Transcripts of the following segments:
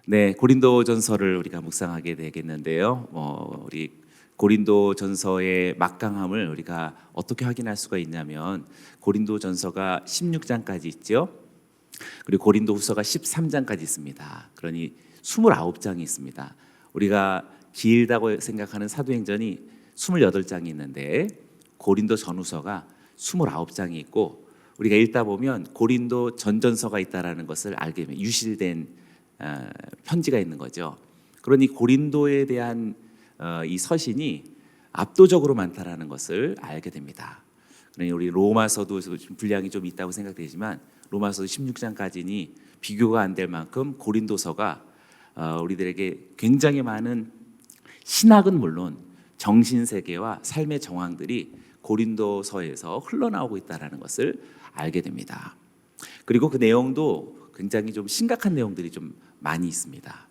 네, 고린도전서를 우리가 묵상하게 되겠는데요. 우리 고린도전서의 막강함을 우리가 어떻게 확인할 수가 있냐면 고린도전서가 16장까지 있죠. 그리고 고린도후서가 13장까지 있습니다. 그러니 29장이 있습니다. 우리가 길다고 생각하는 사도행전이 28장이 있는데 고린도 전후서가 29장이 있고 우리가 읽다 보면 고린도 전전서가 있다라는 것을 알게 됩니다. 유실된 편지가 있는 거죠. 그러니 고린도에 대한 이 서신이 압도적으로 많다라는 것을 알게 됩니다. 그러니 우리 로마서도 분량이 좀 있다고 생각되지만 로마서도 16장까지니 비교가 안 될 만큼 고린도서가 우리들에게 굉장히 많은 신학은 물론 정신세계와 삶의 정황들이 고린도서에서 흘러나오고 있다는 것을 알게 됩니다. 그리고 그 내용도 굉장히 좀 심각한 내용들이 좀 많이 있습니다.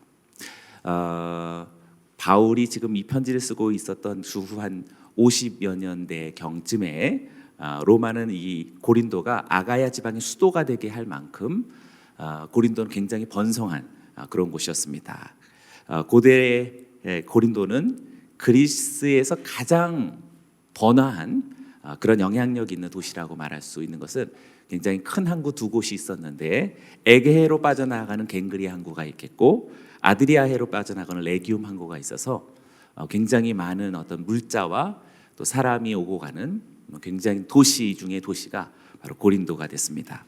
바울이 지금 이 편지를 쓰고 있었던 주후 한 50여 년대 경쯤에 로마는 이 고린도가 아가야 지방의 수도가 되게 할 만큼 고린도는 굉장히 번성한 그런 곳이었습니다. 고대 고린도는 그리스에서 가장 번화한 그런 영향력 있는 도시라고 말할 수 있는 것은 굉장히 큰 항구 두 곳이 있었는데 에게해로 빠져나가는 갱그리 항구가 있겠고 아드리아해로 빠져나가는 레기움 항구가 있어서 굉장히 많은 어떤 물자와 또 사람이 오고 가는 굉장히 도시 중의 도시가 바로 고린도가 됐습니다.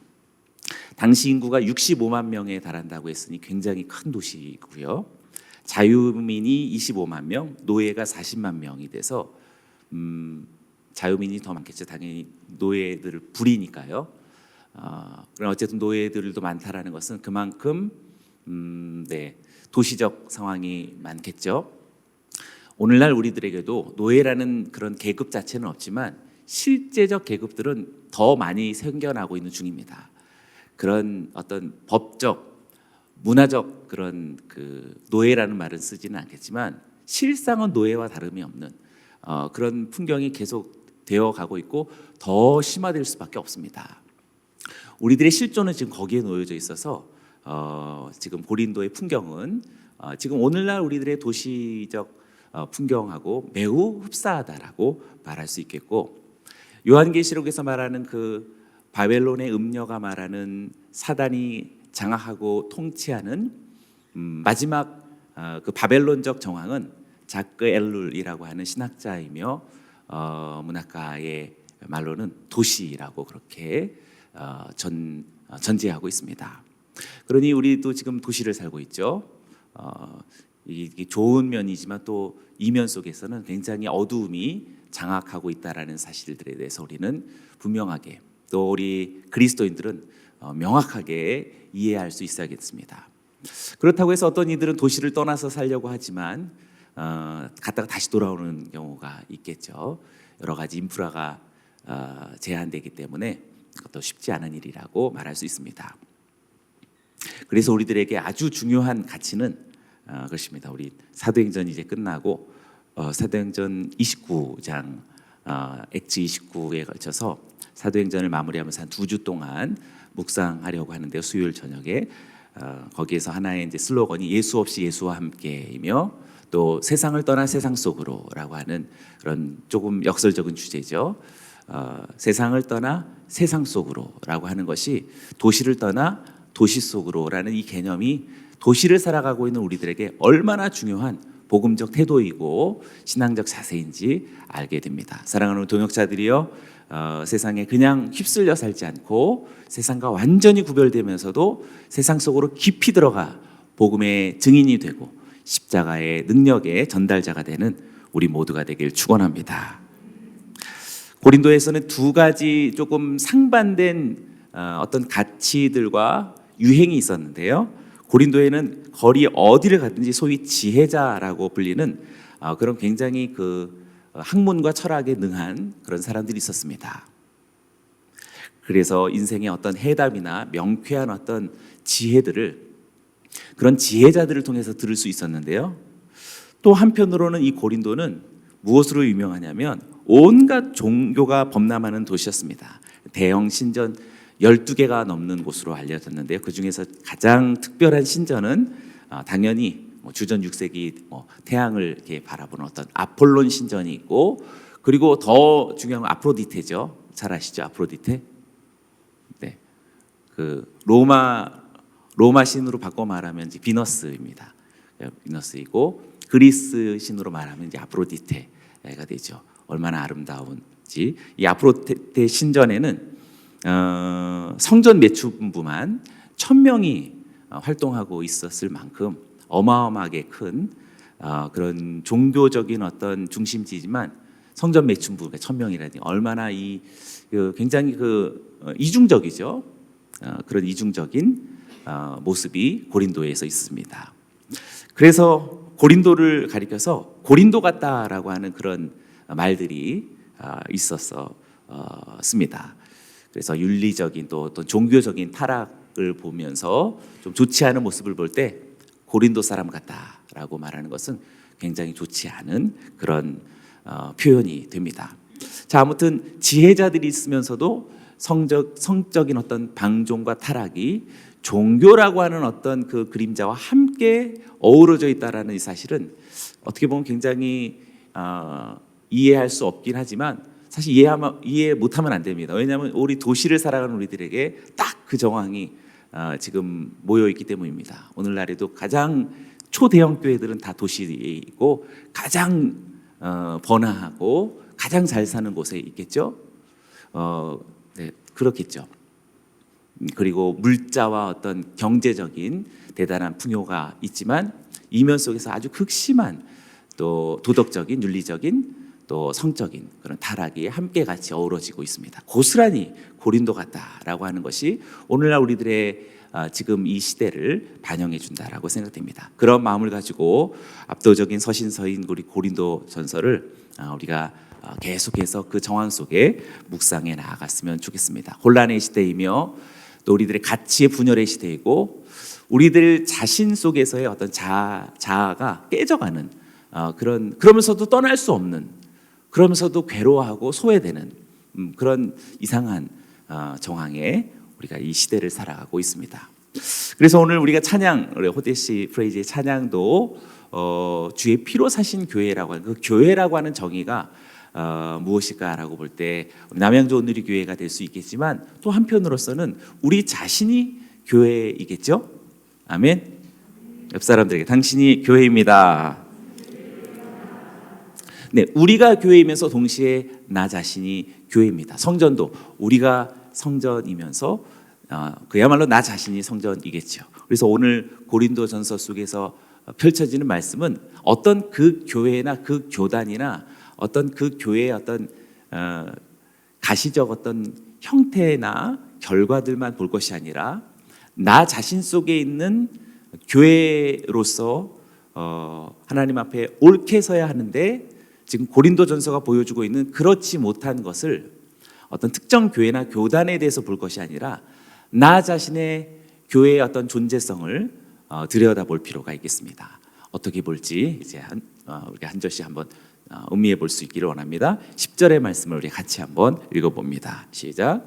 당시 인구가 65만 명에 달한다고 했으니 굉장히 큰 도시고요. 자유민이 25만 명, 노예가 40만 명이 돼서 자유민이 더 많겠죠. 당연히 노예들을 부리니까요. 그럼 어쨌든 노예들도 많다라는 것은 그만큼 도시적 상황이 많겠죠. 오늘날 우리들에게도 노예라는 그런 계급 자체는 없지만 실제적 계급들은 더 많이 생겨나고 있는 중입니다. 그런 어떤 법적, 문화적 그런 그 노예라는 말은 쓰지는 않겠지만 실상은 노예와 다름이 없는 그런 풍경이 계속 되어 가고 있고 더 심화될 수밖에 없습니다. 우리들의 실존은 지금 거기에 놓여져 있어서 지금 고린도의 풍경은 지금 오늘날 우리들의 도시적 풍경하고 매우 흡사하다라고 말할 수 있겠고 요한계시록에서 말하는 그 바벨론의 음녀가 말하는 사단이 장악하고 통치하는 마지막 그 바벨론적 정황은 자크 엘룰이라고 하는 신학자이며 문학가의 말로는 도시라고 그렇게 전제하고 있습니다. 그러니 우리도 지금 도시를 살고 있죠. 이게 좋은 면이지만 또 이면 속에서는 굉장히 어두움이 장악하고 있다라는 사실들에 대해서 우리는 분명하게 또 우리 그리스도인들은 명확하게 이해할 수 있어야겠습니다. 그렇다고 해서 어떤 이들은 도시를 떠나서 살려고 하지만 갔다가 다시 돌아오는 경우가 있겠죠. 여러 가지 인프라가 제한되기 때문에 그것도 쉽지 않은 일이라고 말할 수 있습니다. 그래서 우리들에게 아주 중요한 가치는 그것입니다. 우리 사도행전 이제 끝나고 사도행전 29장 액트 29에 걸쳐서 사도행전을 마무리하면서 한 2주 동안 묵상하려고 하는데요. 수요일 저녁에 거기에서 하나의 이제 슬로건이 예수 없이 예수와 함께이며 또 세상을 떠나 세상 속으로라고 하는 그런 조금 역설적인 주제죠. 세상을 떠나 세상 속으로라고 하는 것이 도시를 떠나 도시 속으로라는 이 개념이 도시를 살아가고 있는 우리들에게 얼마나 중요한 복음적 태도이고 신앙적 자세인지 알게 됩니다. 사랑하는 동역자들이여, 세상에 그냥 휩쓸려 살지 않고 세상과 완전히 구별되면서도 세상 속으로 깊이 들어가 복음의 증인이 되고 십자가의 능력의 전달자가 되는 우리 모두가 되길 축원합니다. 고린도에서는 두 가지 조금 상반된 어떤 가치들과 유행이 있었는데요. 고린도에는 거리 어디를 가든지 소위 지혜자라고 불리는 그런 굉장히 그 학문과 철학에 능한 그런 사람들이 있었습니다. 그래서 인생의 어떤 해답이나 명쾌한 어떤 지혜들을 그런 지혜자들을 통해서 들을 수 있었는데요. 또 한편으로는 이 고린도는 무엇으로 유명하냐면 온갖 종교가 범람하는 도시였습니다. 대형 신전 12개가 넘는 곳으로 알려졌는데요. 그 중에서 가장 특별한 신전은 당연히 주전 6세기 태양을 이렇게 바라보는 어떤 아폴론 신전이 있고, 그리고 더 중요한 건 아프로디테죠. 잘 아시죠? 아프로디테. 네, 그 로마 신으로 바꿔 말하면 이제 비너스입니다. 비너스이고, 그리스 신으로 말하면 이제 아프로디테가 되죠. 얼마나 아름다운지. 이 아프로디테 신전에는 성전 매춘부만 1000명이 활동하고 있었을 만큼 어마어마하게 큰 그런 종교적인 어떤 중심지지만, 성전 매춘부가 1000명이라니 얼마나 굉장히 이중적이죠. 그런 이중적인 모습이 고린도에서 있습니다. 그래서 고린도를 가리켜서 고린도 같다라고 하는 그런 말들이 있었습니다. 그래서 윤리적인 또 종교적인 타락을 보면서 좀 좋지 않은 모습을 볼 때 고린도 사람 같다라고 말하는 것은 굉장히 좋지 않은 그런 표현이 됩니다. 자, 아무튼 지혜자들이 있으면서도 성적인 어떤 방종과 타락이 종교라고 하는 어떤 그 그림자와 함께 어우러져 있다라는 이 사실은 어떻게 보면 굉장히 이해할 수 없긴 하지만, 사실 이해 못하면 안 됩니다. 왜냐하면 우리 도시를 살아가는 우리들에게 딱 그 정황이 지금 모여 있기 때문입니다. 오늘날에도 가장 초대형 교회들은 다 도시에 있고 가장 번화하고 가장 잘 사는 곳에 있겠죠. 네, 그렇겠죠. 그리고 물자와 어떤 경제적인 대단한 풍요가 있지만, 이면 속에서 아주 극심한 또 도덕적인, 윤리적인, 또 성적인 그런 타락이 함께 같이 어우러지고 있습니다. 고스란히 고린도 같다라고 하는 것이 오늘날 우리들의 지금 이 시대를 반영해 준다라고 생각됩니다. 그런 마음을 가지고 압도적인 서신서인 우리 고린도 전서를 우리가 계속해서 그 정황 속에 묵상해 나아갔으면 좋겠습니다. 혼란의 시대이며 또 우리들의 가치의 분열의 시대이고, 우리들 자신 속에서의 어떤 자아가 깨져가는 그러면서도 떠날 수 없는, 그러면서도 괴로워하고 소외되는 그런 이상한 정황에 우리가 이 시대를 살아가고 있습니다. 그래서 오늘 우리가 찬양, 우리 호데시 프레이즈의 찬양도 주의 피로 사신 교회라고 하는, 그 교회라고 하는 정의가 무엇일까라고 볼 때 남양주 온누리 교회가 될 수 있겠지만, 또 한편으로서는 우리 자신이 교회이겠죠. 아멘. 옆 사람들에게 당신이 교회입니다. 네, 우리가 교회이면서 동시에 나 자신이 교회입니다. 성전도 우리가 성전이면서 그야말로 나 자신이 성전이겠죠. 그래서 오늘 고린도전서 속에서 펼쳐지는 말씀은 어떤 그 교회나 그 교단이나 어떤 그 교회의 어떤 가시적 어떤 형태나 결과들만 볼 것이 아니라, 나 자신 속에 있는 교회로서 하나님 앞에 옳게 서야 하는데, 지금 고린도전서가 보여주고 있는 그렇지 못한 것을 어떤 특정 교회나 교단에 대해서 볼 것이 아니라 나 자신의 교회의 어떤 존재성을 들여다볼 필요가 있겠습니다. 어떻게 볼지 이제 우리가 한 절씩 한번 음미해 볼 수 있기를 원합니다. 10절의 말씀을 우리 같이 한번 읽어봅니다. 시작.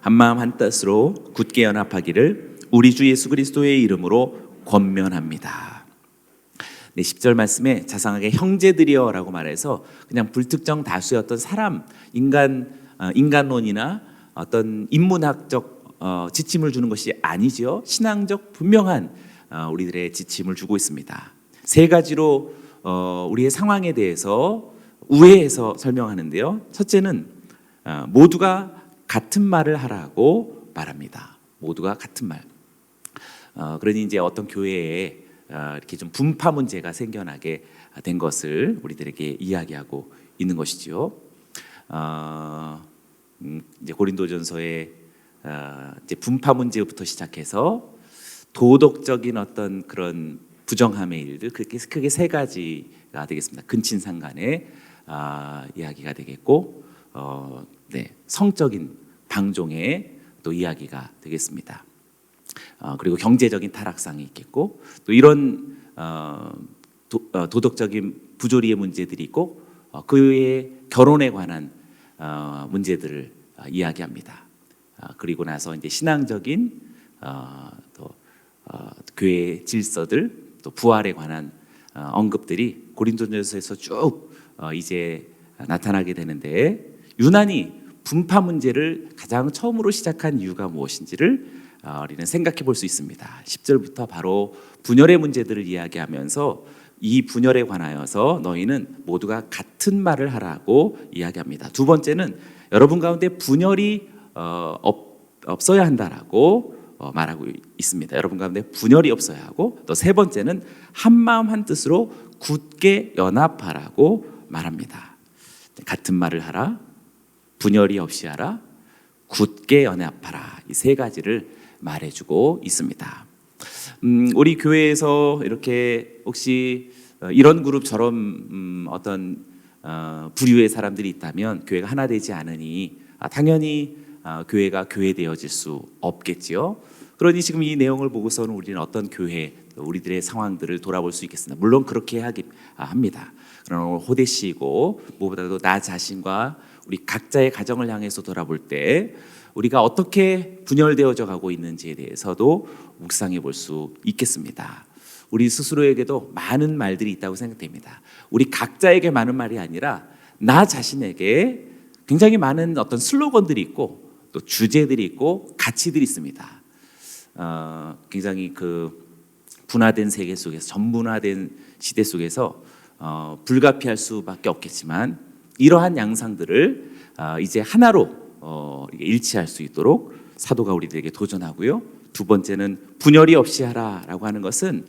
한마음 한뜻으로 굳게 연합하기를 우리 주 예수 그리스도의 이름으로 권면합니다. 네, 10절 말씀에 자상하게 형제들이여라고 말해서 그냥 불특정 다수의 어떤 사람, 인간론이나 어떤 인문학적 지침을 주는 것이 아니죠. 신앙적 분명한 우리들의 지침을 주고 있습니다. 세 가지로 우리의 상황에 대해서 우회해서 설명하는데요. 첫째는 모두가 같은 말을 하라고 말합니다. 모두가 같은 말. 그러니 이제 어떤 교회에 이렇게 좀 분파 문제가 생겨나게 된 것을 우리들에게 이야기하고 있는 것이죠. 이제 고린도전서의 이제 분파 문제부터 시작해서 도덕적인 어떤 그런 부정함의 일들, 그렇게 크게 세 가지가 되겠습니다. 근친상간의 이야기가 되겠고, 네, 성적인 방종의 또 이야기가 되겠습니다. 그리고 경제적인 타락상이 있겠고, 또 이런 도덕적인 부조리의 문제들이 있고, 그의 결혼에 관한 문제들을 이야기합니다. 그리고 나서 이제 신앙적인 또 교회 질서들, 또 부활에 관한 언급들이 고린도전서에서 쭉 이제 나타나게 되는데, 유난히 분파 문제를 가장 처음으로 시작한 이유가 무엇인지를 우리는 생각해 볼 수 있습니다. 10절부터 바로 분열의 문제들을 이야기하면서 이 분열에 관하여서 너희는 모두가 같은 말을 하라고 이야기합니다. 두 번째는 여러분 가운데 분열이 없어야 한다라고 말하고 있습니다. 여러분 가운데 분열이 없어야 하고, 또 세 번째는 한 마음 한 뜻으로 굳게 연합하라고 말합니다. 같은 말을 하라, 분열이 없이 하라, 굳게 연합하라, 이 세 가지를 말해주고 있습니다. 우리 교회에서 이렇게 혹시 이런 그룹처럼 어떤 부류의 사람들이 있다면 교회가 하나 되지 않으니 당연히 교회가 교회되어질 수 없겠지요. 그러니 지금 이 내용을 보고서는 우리는 어떤 교회, 우리들의 상황들을 돌아볼 수 있겠습니다. 물론 그렇게 합니다. 그러나 호대시이고 무엇보다도 나 자신과 우리 각자의 가정을 향해서 돌아볼 때 우리가 어떻게 분열되어져 가고 있는지에 대해서도 묵상해 볼 수 있겠습니다. 우리 스스로에게도 많은 말들이 있다고 생각됩니다. 우리 각자에게 많은 말이 아니라 나 자신에게 굉장히 많은 어떤 슬로건들이 있고 또 주제들이 있고 가치들이 있습니다. 굉장히 그 분화된 세계 속에서, 전분화된 시대 속에서 불가피할 수밖에 없겠지만 이러한 양상들을 이제 하나로 일치할 수 있도록 사도가 우리들에게 도전하고요. 두 번째는 분열이 없이 하라라고 하는 것은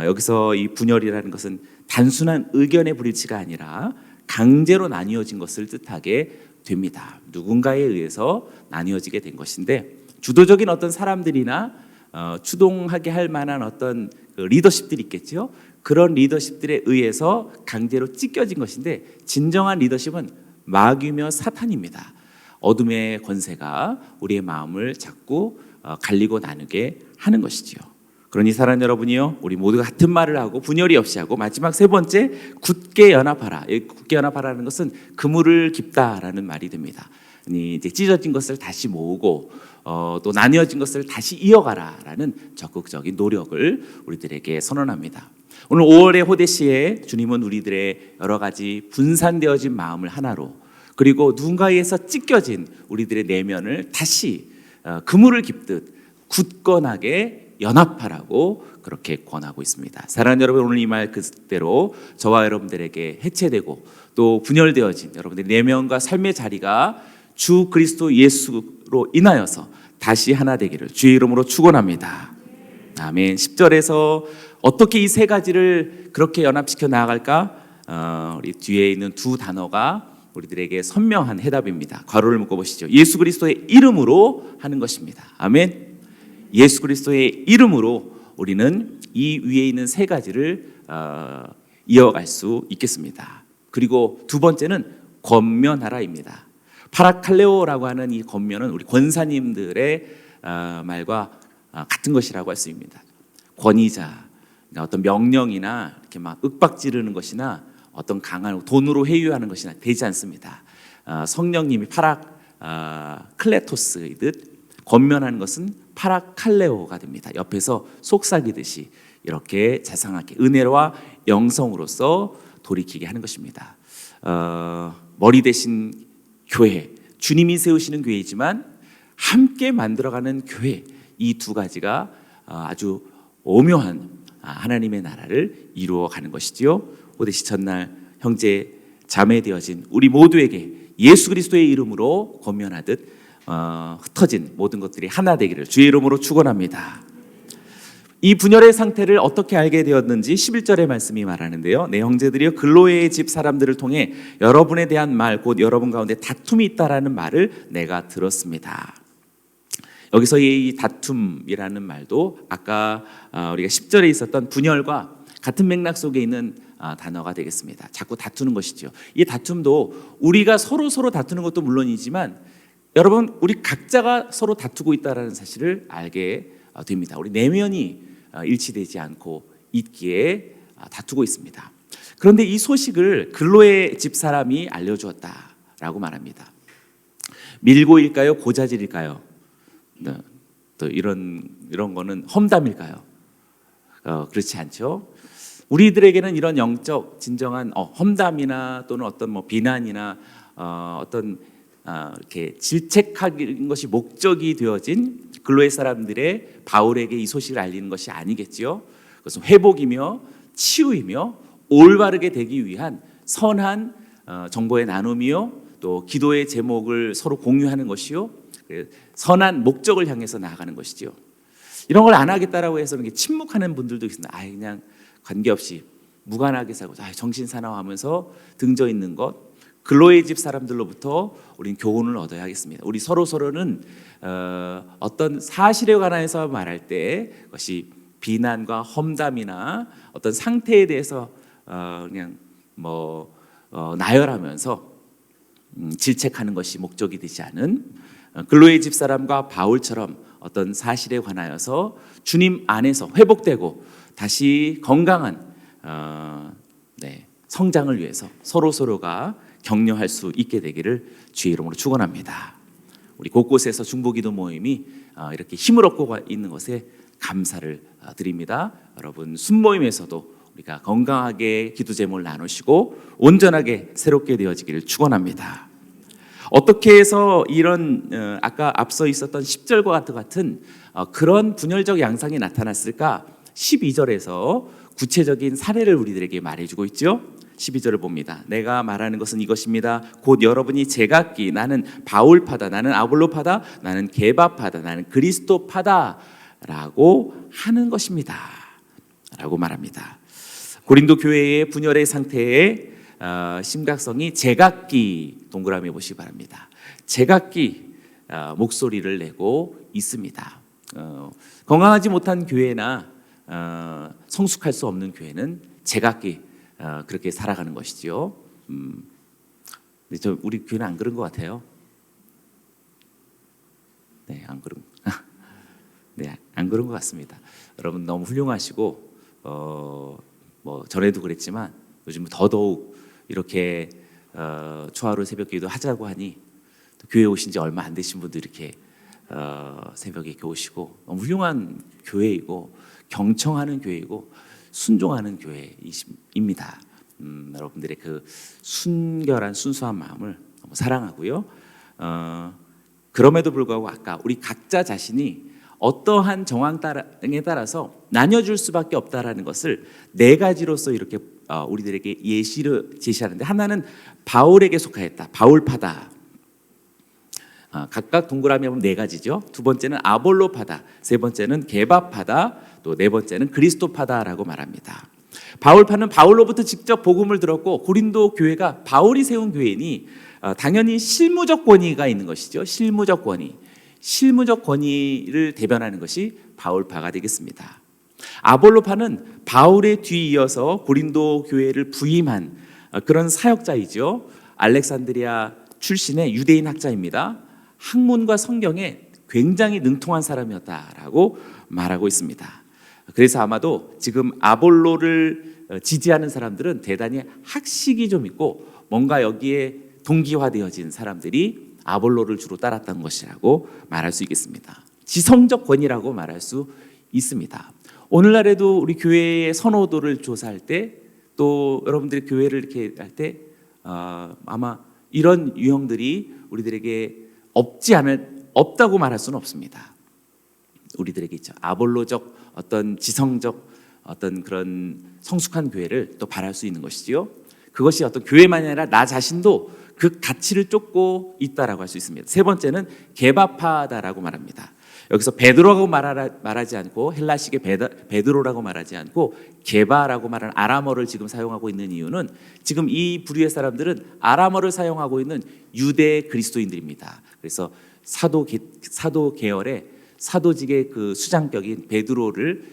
여기서 이 분열이라는 것은 단순한 의견의 불일치가 아니라 강제로 나뉘어진 것을 뜻하게 됩니다. 누군가에 의해서 나뉘어지게 된 것인데, 주도적인 어떤 사람들이나 추동하게 할 만한 어떤 리더십들이 있겠죠. 그런 리더십들에 의해서 강제로 찢겨진 것인데, 진정한 리더십은 마귀며 사탄입니다. 어둠의 권세가 우리의 마음을 자꾸 갈리고 나누게 하는 것이지요. 그러니 사랑하는 여러분이요, 우리 모두가 같은 말을 하고 분열이 없이 하고, 마지막 세 번째, 굳게 연합하라. 굳게 연합하라는 것은 그물을 깊다라는 말이 됩니다. 이제 찢어진 것을 다시 모으고 또 나뉘어진 것을 다시 이어가라라는 적극적인 노력을 우리들에게 선언합니다. 오늘 5월의 호대시에 주님은 우리들의 여러 가지 분산되어진 마음을 하나로, 그리고 누군가에 의해서 찢겨진 우리들의 내면을 다시 그물을 깊듯 굳건하게 연합하라고 그렇게 권하고 있습니다. 사랑하는 여러분, 오늘 이 말 그대로 저와 여러분들에게 해체되고 또 분열되어진 여러분들의 내면과 삶의 자리가 주 그리스도 예수로 인하여서 다시 하나 되기를 주의 이름으로 축원합니다. 아멘. 10절에서 어떻게 이 세 가지를 그렇게 연합시켜 나아갈까? 우리 뒤에 있는 두 단어가 우리들에게 선명한 해답입니다. 괄호를 묶어보시죠. 예수 그리스도의 이름으로 하는 것입니다. 아멘. 예수 그리스도의 이름으로 우리는 이 위에 있는 세 가지를 이어갈 수 있겠습니다. 그리고 두 번째는 권면하라입니다. 파라칼레오라고 하는 이 권면은 우리 권사님들의 말과 같은 것이라고 할 수 있습니다. 권위자, 그러니까 어떤 명령이나 이렇게 막 윽박지르는 것이나 어떤 강한 돈으로 회유하는 것이나 되지 않습니다. 성령님이 클레토스이듯 권면하는 것은 파라칼레오가 됩니다. 옆에서 속삭이듯이 이렇게 자상하게 은혜와 영성으로서 돌이키게 하는 것입니다. 머리 대신 교회, 주님이 세우시는 교회이지만 함께 만들어가는 교회, 이 두 가지가 아주 오묘한 하나님의 나라를 이루어가는 것이지요. 호대시 첫날 형제 자매 되어진 우리 모두에게 예수 그리스도의 이름으로 권면하듯 흩어진 모든 것들이 하나 되기를 주의 이름으로 축원합니다. 이 분열의 상태를 어떻게 알게 되었는지 11절의 말씀이 말하는데요. 내 형제들이여, 글로의 집 사람들을 통해 여러분에 대한 말, 곧 여러분 가운데 다툼이 있다라는 말을 내가 들었습니다. 여기서 이 다툼이라는 말도 아까 우리가 10절에 있었던 분열과 같은 맥락 속에 있는 단어가 되겠습니다. 자꾸 다투는 것이죠. 이 다툼도 우리가 서로 다투는 것도 물론이지만 여러분, 우리 각자가 서로 다투고 있다는 사실을 알게 됩니다. 우리 내면이 일치되지 않고 있기에 다투고 있습니다. 그런데 이 소식을 글로의 집 사람이 알려주었다라고 말합니다. 밀고일까요? 고자질일까요? 네, 또 이런 거는 험담일까요? 그렇지 않죠. 우리들에게는 이런 영적 진정한 험담이나 또는 어떤 뭐 비난이나 어떤 이렇게 질책하는 것이 목적이 되어진 글로의 사람들의 바울에게 이 소식을 알리는 것이 아니겠지요. 그것은 회복이며 치유이며 올바르게 되기 위한 선한 정보의 나눔이요, 또 기도의 제목을 서로 공유하는 것이요, 선한 목적을 향해서 나아가는 것이지요. 이런 걸 안 하겠다라고 해서 침묵하는 분들도 있습니다. 그냥 관계없이 무관하게 살고 정신 사나워하면서 등져 있는 것, 글로의 집 사람들로부터 우리는 교훈을 얻어야 하겠습니다. 우리 서로는 어떤 사실에 관해서 말할 때 그것이 비난과 험담이나 어떤 상태에 대해서 그냥 나열하면서 질책하는 것이 목적이 되지 않은 글로의 집 사람과 바울처럼 어떤 사실에 관하여서 주님 안에서 회복되고 다시 건강한 성장을 위해서 서로가 격려할 수 있게 되기를 주의 이름으로 축원합니다. 우리 곳곳에서 중보기도 모임이 이렇게 힘을 얻고 있는 것에 감사를 드립니다. 여러분 순모임에서도 우리가 건강하게 기도 제목을 나누시고 온전하게 새롭게 되어지기를 축원합니다. 어떻게 해서 이런 아까 앞서 있었던 10절과 같은 그런 분열적 양상이 나타났을까? 12절에서 구체적인 사례를 우리들에게 말해주고 있죠. 12절을 봅니다. 내가 말하는 것은 이것입니다. 곧 여러분이 제각기 나는 바울파다, 나는 아볼로파다, 나는 게바파다, 나는 그리스도파다 라고 하는 것입니다 라고 말합니다. 고린도 교회의 분열의 상태의 심각성이 제각기 동그라미 보시기 바랍니다. 제각기 목소리를 내고 있습니다. 건강하지 못한 교회나 성숙할 수 없는 교회는 제각기 그렇게 살아가는 것이죠. 우리 교회는 안 그런 것 같아요. 안 그런 것 같습니다. 여러분 너무 훌륭하시고 전에도 그랬지만 요즘 더더욱 이렇게 초하루 새벽기도 하자고 하니 또 교회 오신 지 얼마 안 되신 분도 이렇게 새벽에 오시고 너무 훌륭한 교회이고 경청하는 교회이고 순종하는 교회입니다. 여러분들의 그 순결한 순수한 마음을 너무 사랑하고요. 그럼에도 불구하고 아까 우리 각자 자신이 어떠한 정황에 따라서 나뉘어줄 수밖에 없다라는 것을 네 가지로서 이렇게 우리들에게 예시를 제시하는데, 하나는 바울에게 속하였다, 바울파다. 각각 동그라미 하면 네 가지죠. 두 번째는 아볼로파다, 세 번째는 게바파다, 또 네 번째는 그리스도파다라고 말합니다. 바울파는 바울로부터 직접 복음을 들었고 고린도 교회가 바울이 세운 교회니 당연히 실무적 권위가 있는 것이죠. 실무적 권위를 대변하는 것이 바울파가 되겠습니다. 아볼로파는 바울에 뒤이어서 고린도 교회를 부임한 그런 사역자이죠. 알렉산드리아 출신의 유대인 학자입니다. 학문과 성경에 굉장히 능통한 사람이었다라고 말하고 있습니다. 그래서 아마도 지금 아볼로를 지지하는 사람들은 대단히 학식이 좀 있고 뭔가 여기에 동기화되어진 사람들이 아볼로를 주로 따랐던 것이라고 말할 수 있겠습니다. 지성적 권위라고 말할 수 있습니다. 오늘날에도 우리 교회의 선호도를 조사할 때, 또 여러분들이 교회를 이렇게 할 때 아마 이런 유형들이 우리들에게 없다고 말할 수는 없습니다. 우리들에게 있죠. 아볼로적 어떤 지성적 어떤 그런 성숙한 교회를 또 바랄 수 있는 것이지요. 그것이 어떤 교회만이 아니라 나 자신도 그 가치를 쫓고 있다라고 할 수 있습니다. 세 번째는 게바파다라고 말합니다. 여기서 베드로라고 말하지 않고, 헬라식의 베드로라고 말하지 않고 게바라고 말하는 아람어를 지금 사용하고 있는 이유는, 지금 이 부류의 사람들은 아람어를 사용하고 있는 유대 그리스도인들입니다. 그래서 사도 계열의 사도직의 그 수장격인 베드로를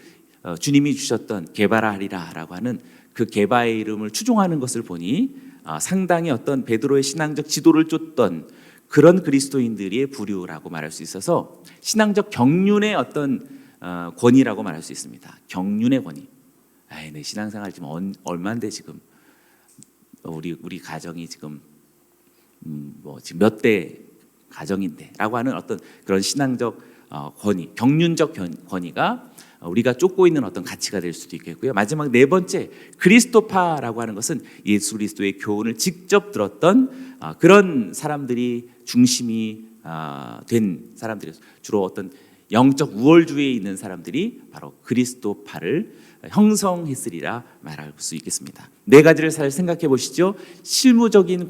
주님이 주셨던 게바라 하리라라고 하는 그 게바의 이름을 추종하는 것을 보니 상당히 어떤 베드로의 신앙적 지도를 쫓던 그런 그리스도인들의 부류라고 말할 수 있어서 신앙적 경륜의 어떤 권위라고 말할 수 있습니다. 경륜의 권위. 내 신앙생활 지금 얼마인데 지금 우리 가정이 지금 지금 몇 대 가정인데라고 하는 어떤 그런 신앙적 권위, 경륜적 권위가 우리가 쫓고 있는 어떤 가치가 될 수도 있겠고요. 마지막 네 번째, 그리스도파라고 하는 것은 예수 그리스도의 교훈을 직접 들었던 그런 사람들이 중심이 된 사람들이, 주로 어떤 영적 우월주의에 있는 사람들이 바로 그리스도파를 형성했으리라 말할 수 있겠습니다. 네 가지를 잘 생각해 보시죠. 실무적인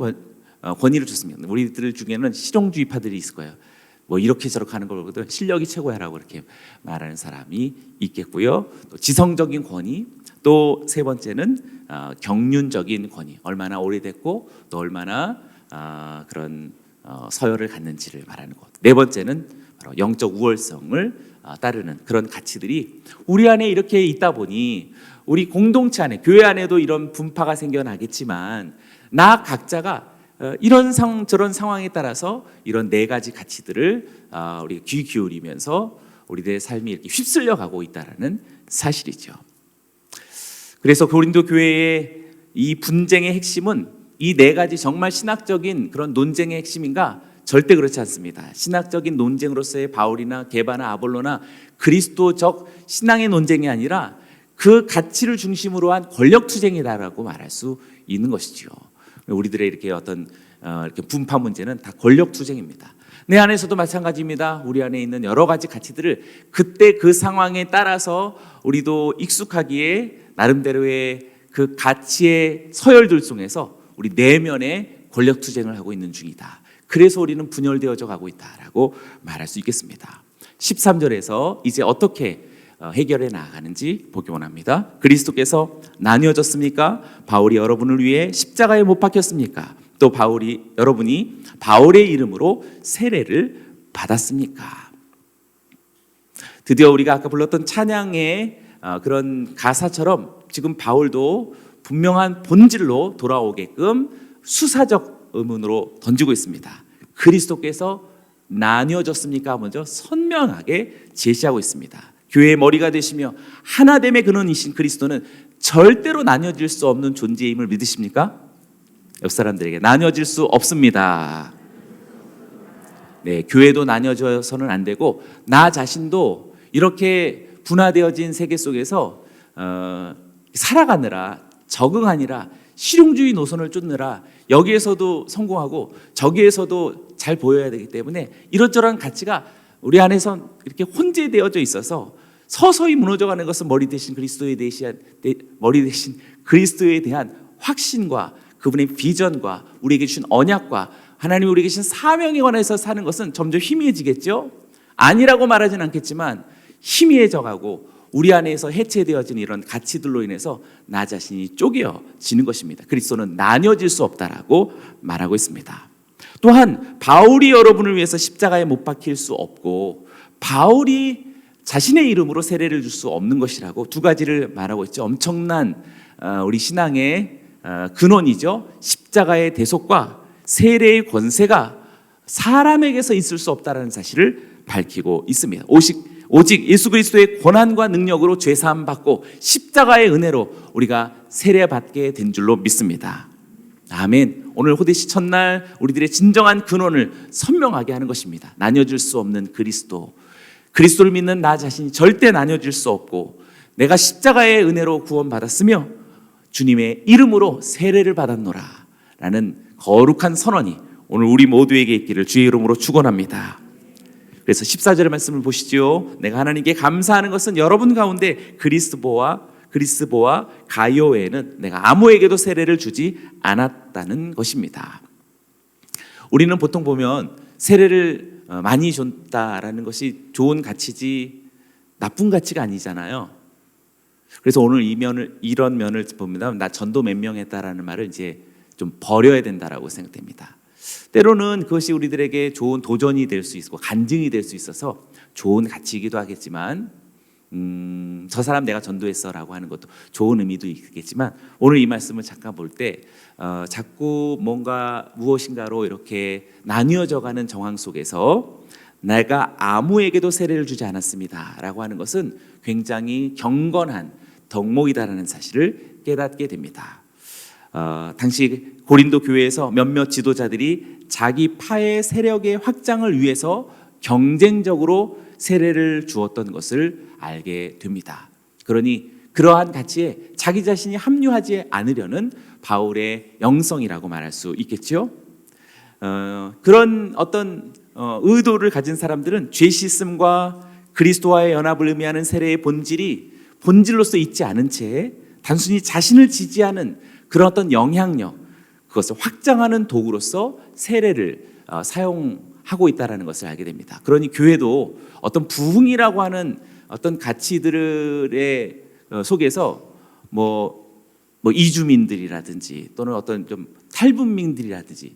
권위를 줬습니다. 우리들 중에는 실용주의파들이 있을 거예요. 뭐 이렇게 저렇게 하는 걸 보고도 실력이 최고야라고 이렇게 말하는 사람이 있겠고요. 또 지성적인 권위, 또 세 번째는 경륜적인 권위, 얼마나 오래됐고 또 얼마나 그런 서열을 갖는지를 말하는 것. 네 번째는 바로 영적 우월성을 따르는 그런 가치들이 우리 안에 이렇게 있다 보니 우리 공동체 안에, 교회 안에도 이런 분파가 생겨나겠지만 나 각자가 이런 상황 저런 상황에 따라서 이런 네 가지 가치들을 우리가 귀 기울이면서 우리들의 삶이 이렇게 휩쓸려 가고 있다라는 사실이죠. 그래서 고린도 교회의 이 분쟁의 핵심은 이 네 가지 정말 신학적인 그런 논쟁의 핵심인가? 절대 그렇지 않습니다. 신학적인 논쟁으로서의 바울이나 게바나 아볼로나 그리스도적 신앙의 논쟁이 아니라 그 가치를 중심으로 한 권력 투쟁이다라고 말할 수 있는 것이죠. 우리들의 이렇게 어떤 이렇게 분파 문제는 다 권력 투쟁입니다. 내 안에서도 마찬가지입니다. 우리 안에 있는 여러 가지 가치들을 그때 그 상황에 따라서 우리도 익숙하기에 나름대로의 그 가치의 서열들 속에서 우리 내면의 권력 투쟁을 하고 있는 중이다. 그래서 우리는 분열되어져 가고 있다라고 말할 수 있겠습니다. 13절에서 이제 어떻게 해결해 나가는지 보기 원합니다. 그리스도께서 나뉘어졌습니까? 바울이 여러분을 위해 십자가에 못 박혔습니까? 또 여러분이 바울의 이름으로 세례를 받았습니까? 드디어 우리가 아까 불렀던 찬양의 그런 가사처럼 지금 바울도 분명한 본질로 돌아오게끔 수사적 의문으로 던지고 있습니다. 그리스도께서 나뉘어졌습니까? 먼저 선명하게 제시하고 있습니다. 교회의 머리가 되시며 하나됨의 근원이신 그리스도는 절대로 나뉘어질 수 없는 존재임을 믿으십니까? 옆 사람들에게 나뉘어질 수 없습니다. 네, 교회도 나뉘어져서는 안 되고 나 자신도 이렇게 분화되어진 세계 속에서 살아가느라, 적응하느라, 실용주의 노선을 쫓느라 여기에서도 성공하고 저기에서도 잘 보여야 되기 때문에 이런저런 가치가 우리 안에서 이렇게 혼재되어져 있어서 서서히 무너져가는 것은 머리 대신 그리스도에 대한 확신과 그분의 비전과 우리에게 주신 언약과 하나님이 우리에게 주신 사명에 관해서 사는 것은 점점 희미해지겠죠? 아니라고 말하진 않겠지만 희미해져가고 우리 안에서 해체되어진 이런 가치들로 인해서 나 자신이 쪼개어지는 것입니다. 그리스도는 나뉘어질 수 없다라고 말하고 있습니다. 또한 바울이 여러분을 위해서 십자가에 못 박힐 수 없고 바울이 자신의 이름으로 세례를 줄 수 없는 것이라고 두 가지를 말하고 있죠. 엄청난 우리 신앙의 근원이죠. 십자가의 대속과 세례의 권세가 사람에게서 있을 수 없다는 사실을 밝히고 있습니다. 오직 예수 그리스도의 권한과 능력으로 죄사함 받고 십자가의 은혜로 우리가 세례받게 된 줄로 믿습니다. 아멘. 오늘 호데시 첫날 우리들의 진정한 근원을 선명하게 하는 것입니다. 나뉘어질 수 없는 그리스도를 믿는 나 자신이 절대 나뉘어질 수 없고 내가 십자가의 은혜로 구원받았으며 주님의 이름으로 세례를 받았노라 라는 거룩한 선언이 오늘 우리 모두에게 있기를 주의 이름으로 축원합니다. 그래서 14절의 말씀을 보시죠. 내가 하나님께 감사하는 것은 여러분 가운데 그리스보와 가이오 외에는 내가 아무에게도 세례를 주지 않았다는 것입니다. 우리는 보통 보면 세례를 많이 줬다라는 것이 좋은 가치지 나쁜 가치가 아니잖아요. 그래서 오늘 이런 면을 봅니다. 나 전도 몇 명 했다라는 말을 이제 좀 버려야 된다라고 생각됩니다. 때로는 그것이 우리들에게 좋은 도전이 될 수 있고 간증이 될 수 있어서 좋은 가치이기도 하겠지만 저 사람 내가 전도했어라고 하는 것도 좋은 의미도 있겠지만 오늘 이 말씀을 잠깐 볼 때 자꾸 뭔가 무엇인가로 이렇게 나뉘어져가는 정황 속에서 내가 아무에게도 세례를 주지 않았습니다 라고 하는 것은 굉장히 경건한 덕목이다라는 사실을 깨닫게 됩니다. 당시 고린도 교회에서 몇몇 지도자들이 자기 파의 세력의 확장을 위해서 경쟁적으로 세례를 주었던 것을 알게 됩니다. 그러니 그러한 가치에 자기 자신이 합류하지 않으려는 바울의 영성이라고 말할 수 있겠죠. 그런 어떤 의도를 가진 사람들은 죄 씻음과 그리스도와의 연합을 의미하는 세례의 본질로서 있지 않은 채 단순히 자신을 지지하는 그런 어떤 영향력, 그것을 확장하는 도구로서 세례를 사용하고 있다는 것을 알게 됩니다. 그러니 교회도 어떤 부흥이라고 하는 어떤 가치들의 속에서 이주민들이라든지 또는 어떤 좀 탈북민들이라든지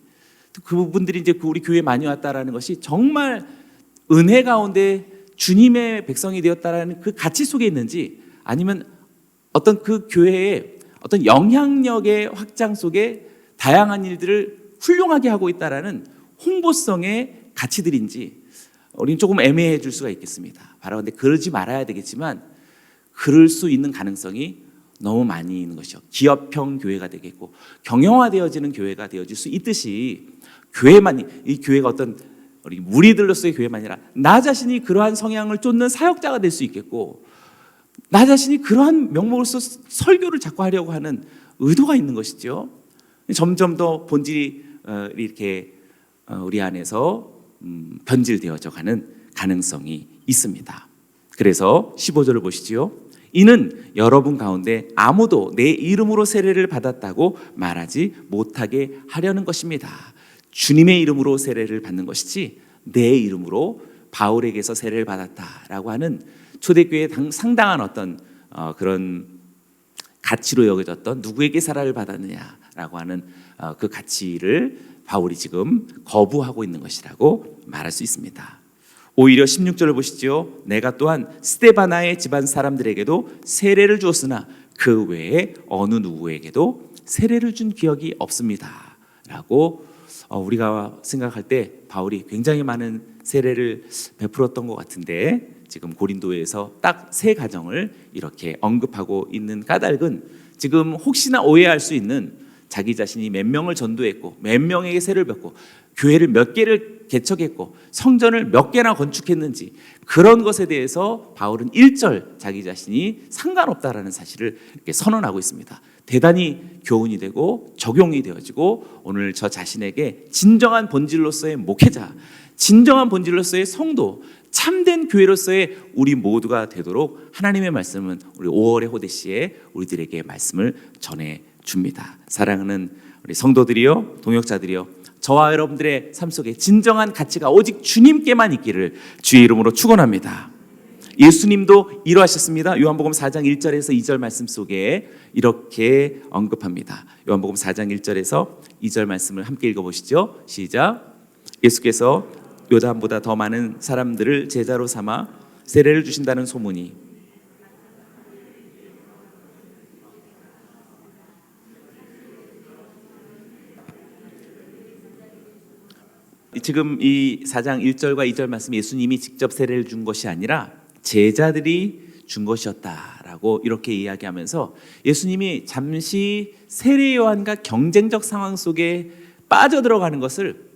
그분들이 이제 우리 교회에 많이 왔다라는 것이 정말 은혜 가운데 주님의 백성이 되었다라는 그 가치 속에 있는지, 아니면 어떤 그 교회의 어떤 영향력의 확장 속에 다양한 일들을 훌륭하게 하고 있다라는 홍보성의 가치들인지 우리는 조금 애매해질 수가 있겠습니다. 바로 근데 그러지 말아야 되겠지만 그럴 수 있는 가능성이 너무 많이 있는 것이죠. 기업형 교회가 되겠고 경영화되어지는 교회가 되어질 수 있듯이 이 교회가 어떤 우리 무리들로서의 교회만 아니라 나 자신이 그러한 성향을 쫓는 사역자가 될 수 있겠고, 나 자신이 그러한 명목으로서 설교를 자꾸 하려고 하는 의도가 있는 것이죠. 점점 더 본질이 이렇게 우리 안에서 변질되어져 가는 가능성이 있습니다. 그래서 15절을 보시지요. 이는 여러분 가운데 아무도 내 이름으로 세례를 받았다고 말하지 못하게 하려는 것입니다. 주님의 이름으로 세례를 받는 것이지 내 이름으로 바울에게서 세례를 받았다라고 하는 초대교회의 상당한 어떤 그런 가치로 여겨졌던 누구에게 세례를 받았느냐라고 하는 그 가치를 바울이 지금 거부하고 있는 것이라고 말할 수 있습니다. 오히려 16절을 보시죠. 내가 또한 스데바나의 집안 사람들에게도 세례를 주었으나 그 외에 어느 누구에게도 세례를 준 기억이 없습니다 라고 우리가 생각할 때 바울이 굉장히 많은 세례를 베풀었던 것 같은데, 지금 고린도에서 딱 3가정을 이렇게 언급하고 있는 까닭은 지금 혹시나 오해할 수 있는 자기 자신이 몇 명을 전도했고 몇 명에게 세례를 받고 교회를 몇 개를 개척했고 성전을 몇 개나 건축했는지 그런 것에 대해서 바울은 1절 자기 자신이 상관없다라는 사실을 이렇게 선언하고 있습니다. 대단히 교훈이 되고 적용이 되어지고 오늘 저 자신에게 진정한 본질로서의 목회자, 진정한 본질로서의 성도, 참된 교회로서의 우리 모두가 되도록 하나님의 말씀은 우리 5월의 호대시에 우리들에게 말씀을 전해줍니다. 사랑하는 우리 성도들이요, 동역자들이요, 저와 여러분들의 삶 속에 진정한 가치가 오직 주님께만 있기를 주의 이름으로 축원합니다. 예수님도 이러하셨습니다. 요한복음 4장 1절에서 2절 말씀 속에 이렇게 언급합니다. 요한복음 4장 1절에서 2절 말씀을 함께 읽어보시죠. 시작. 예수께서 요단보다 더 많은 사람들을 제자로 삼아 세례를 주신다는 소문이 지금 이 4장 1절과 2절 말씀, 예수님이 직접 세례를 준 것이 아니라 제자들이 준 것이었다라고 이렇게 이야기하면서 예수님이 잠시 세례 요한과 경쟁적 상황 속에 빠져들어가는 것을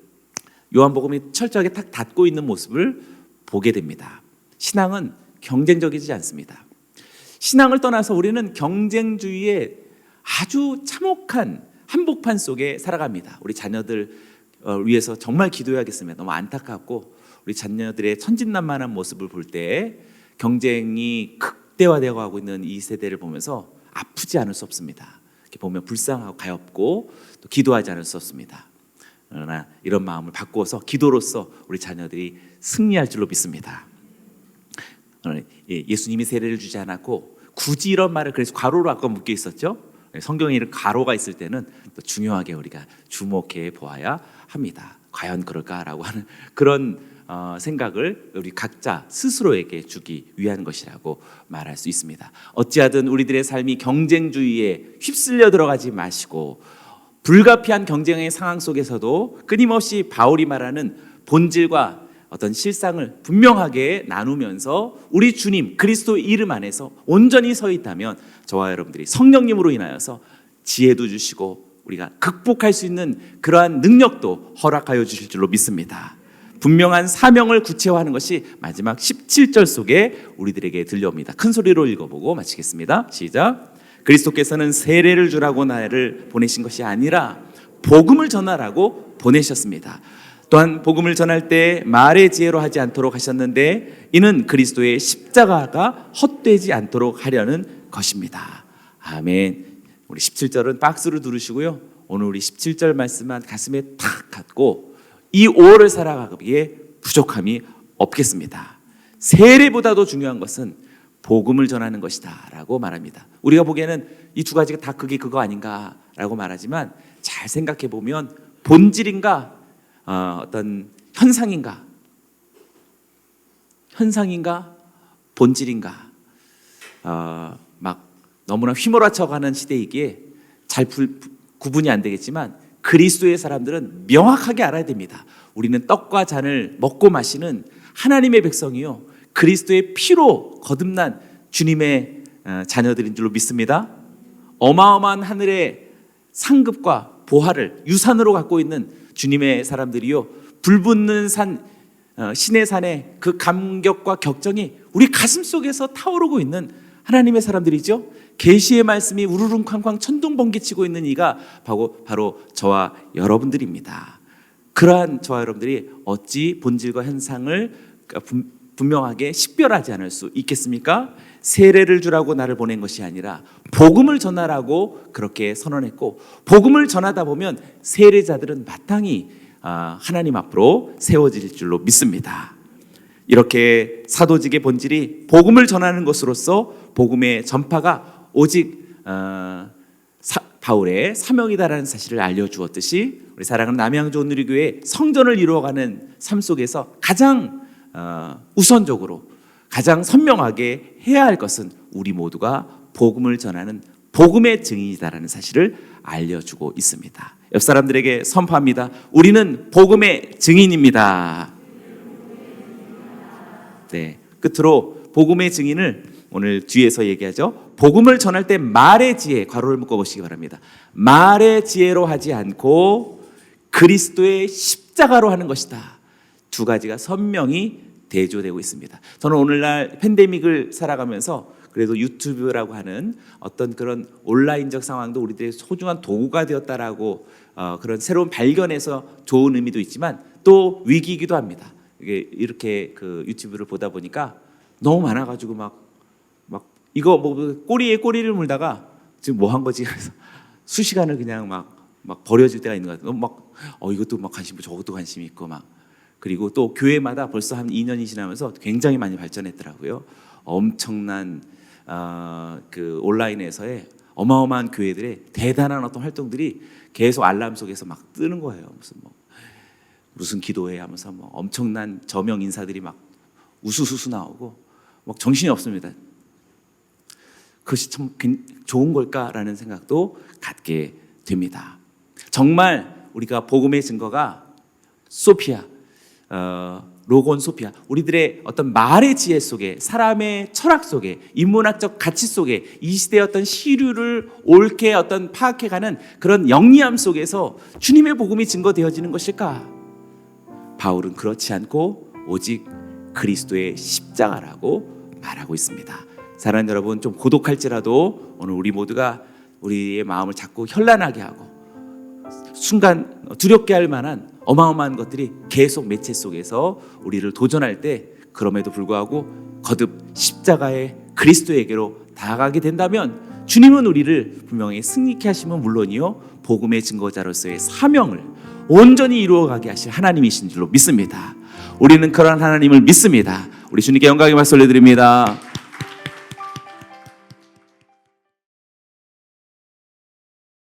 요한복음이 철저하게 딱 닫고 있는 모습을 보게 됩니다. 신앙은 경쟁적이지 않습니다. 신앙을 떠나서 우리는 경쟁주의의 아주 참혹한 한복판 속에 살아갑니다. 우리 자녀들 위해서 정말 기도해야겠습니다. 너무 안타깝고 우리 자녀들의 천진난만한 모습을 볼 때 경쟁이 극대화되어 가고 있는 이 세대를 보면서 아프지 않을 수 없습니다. 이렇게 보면 불쌍하고 가엾고 또 기도하지 않을 수 없습니다. 그러나 이런 마음을 바꾸어서 기도로서 우리 자녀들이 승리할 줄로 믿습니다. 예수님이 세례를 주지 않았고 굳이 이런 말을 그래서 괄호로 아까 묶여 있었죠. 성경에 이런 괄호가 있을 때는 또 중요하게 우리가 주목해 보아야 합니다. 과연 그럴까라고 하는 그런 생각을 우리 각자 스스로에게 주기 위한 것이라고 말할 수 있습니다. 어찌하든 우리들의 삶이 경쟁주의에 휩쓸려 들어가지 마시고 불가피한 경쟁의 상황 속에서도 끊임없이 바울이 말하는 본질과 어떤 실상을 분명하게 나누면서 우리 주님 그리스도 이름 안에서 온전히 서 있다면 저와 여러분들이 성령님으로 인하여서 지혜도 주시고 우리가 극복할 수 있는 그러한 능력도 허락하여 주실 줄로 믿습니다. 분명한 사명을 구체화하는 것이 마지막 17절 속에 우리들에게 들려옵니다. 큰 소리로 읽어보고 마치겠습니다. 시작. 그리스도께서는 세례를 주라고 나를 보내신 것이 아니라 복음을 전하라고 보내셨습니다. 또한 복음을 전할 때 말의 지혜로 하지 않도록 하셨는데 이는 그리스도의 십자가가 헛되지 않도록 하려는 것입니다. 아멘. 우리 17절은 박스로 두르시고요. 오늘 우리 17절 말씀만 가슴에 탁 갖고 이 5월을 살아가기에 부족함이 없겠습니다. 세례보다도 중요한 것은 복음을 전하는 것이다 라고 말합니다. 우리가 보기에는 이 두 가지가 다 그거 아닌가 라고 말하지만 잘 생각해 보면 본질인가 어떤 현상인가 본질인가 막 너무나 휘몰아쳐가는 시대이기에 잘 구분이 안 되겠지만 그리스도의 사람들은 명확하게 알아야 됩니다. 우리는 떡과 잔을 먹고 마시는 하나님의 백성이요 그리스도의 피로 거듭난 주님의 자녀들인 줄로 믿습니다. 어마어마한 하늘의 상급과 보화를 유산으로 갖고 있는 주님의 사람들이요 불붙는 산 신의 산의 그 감격과 격정이 우리 가슴 속에서 타오르고 있는 하나님의 사람들이죠. 계시의 말씀이 우르릉쾅쾅 천둥번개치고 있는 이가 바로 저와 여러분들입니다. 그러한 저와 여러분들이 어찌 본질과 현상을 분명하게 식별하지 않을 수 있겠습니까? 세례를 주라고 나를 보낸 것이 아니라 복음을 전하라고 그렇게 선언했고 복음을 전하다 보면 세례자들은 마땅히 하나님 앞으로 세워질 줄로 믿습니다. 이렇게 사도직의 본질이 복음을 전하는 것으로서 복음의 전파가 오직 바울의 사명이다라는 사실을 알려주었듯이 우리 사랑하는 남양주온누리교회 성전을 이루어가는 삶 속에서 가장 우선적으로 가장 선명하게 해야 할 것은 우리 모두가 복음을 전하는 복음의 증인이다라는 사실을 알려주고 있습니다. 옆 사람들에게 선포합니다. 우리는 복음의 증인입니다. 네, 끝으로 복음의 증인을 오늘 뒤에서 얘기하죠. 복음을 전할 때 말의 지혜, 괄호를 묶어보시기 바랍니다. 말의 지혜로 하지 않고 그리스도의 십자가로 하는 것이다. 두 가지가 선명히 대조되고 있습니다. 저는 오늘날 팬데믹을 살아가면서 그래도 유튜브라고 하는 어떤 그런 온라인적 상황도 우리들의 소중한 도구가 되었다라고 그런 새로운 발견에서 좋은 의미도 있지만 또 위기이기도 합니다. 이게 이렇게 그 유튜브를 보다 보니까 너무 많아가지고 막 이거 뭐 꼬리에 꼬리를 물다가 지금 뭐 한 거지? 그래서 수시간을 그냥 막 버려질 때가 있는 것 같아요. 막 이것도 막 관심 있고 저것도 관심이 있고 막 그리고 또 교회마다 벌써 한 2년이 지나면서 굉장히 많이 발전했더라고요. 엄청난 그 온라인에서의 어마어마한 교회들의 대단한 어떤 활동들이 계속 알람 속에서 막 뜨는 거예요. 무슨 기도회 하면서 뭐 엄청난 저명 인사들이 막 우수수수 나오고 막 정신이 없습니다. 그것이 참 좋은 걸까라는 생각도 갖게 됩니다. 정말 우리가 복음의 증거가 소피아, 로곤 소피아, 우리들의 어떤 말의 지혜 속에, 사람의 철학 속에, 인문학적 가치 속에 이 시대의 어떤 시류를 옳게 어떤 파악해가는 그런 영리함 속에서 주님의 복음이 증거되어지는 것일까? 바울은 그렇지 않고 오직 그리스도의 십자가라고 말하고 있습니다. 사랑하는 여러분, 좀 고독할지라도 오늘 우리 모두가 우리의 마음을 자꾸 현란하게 하고 순간 두렵게 할 만한 어마어마한 것들이 계속 매체 속에서 우리를 도전할 때 그럼에도 불구하고 거듭 십자가의 그리스도에게로 다가가게 된다면 주님은 우리를 분명히 승리케 하시면 물론이요 복음의 증거자로서의 사명을 온전히 이루어가게 하실 하나님이신 줄로 믿습니다. 우리는 그러한 하나님을 믿습니다. 우리 주님께 영광의 말씀 올려드립니다.